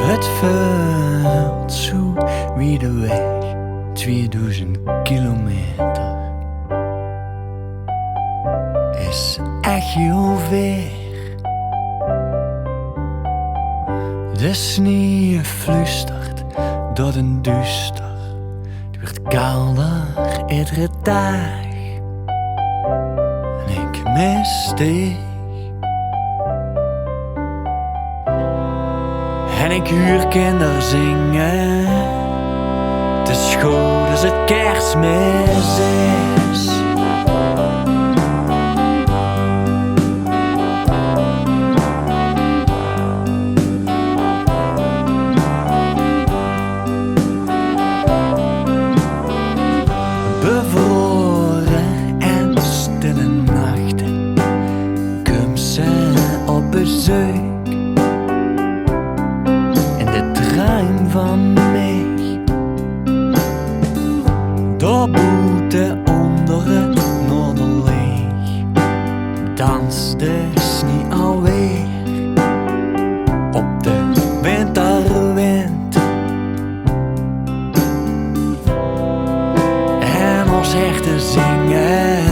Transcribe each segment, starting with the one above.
Het Veult zo wiedeweg, 2000 kilometer. Is echt heel ver. De Snieë fluustert door een duuster. Het wordt kalder iedere dag. En ik mis dich. En ik huur kinderen zingen. Het is goed als het kersmis is. Bevraore en stille nachten. Kom ze op bezoek. Van mij. Door boete onder het noorderlicht danst de Snieë alweer op de winterwind. En ons herten zingen,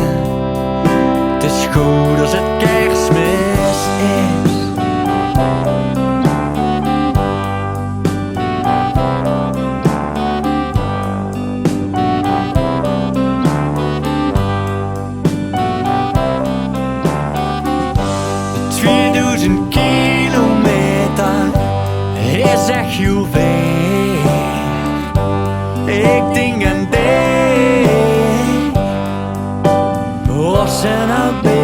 het is goed als het kersmis is. Een kilometer is echt heel ver. Ik denk aan dich, was er nou best.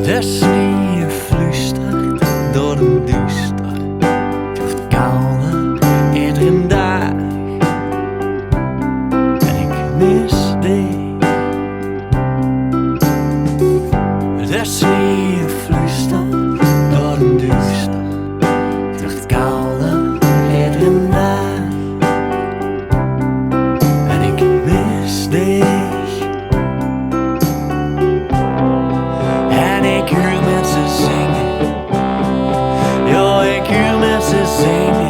De Snieë fluistert door een duister. Het wordt kalder iedere dag. En ik mis dich. De Snieë fluistert door een duister. Het wordt kalder iedere dag. En ik mis dich. En ik huur mensen zingen. Ja, ik huur mensen zingen.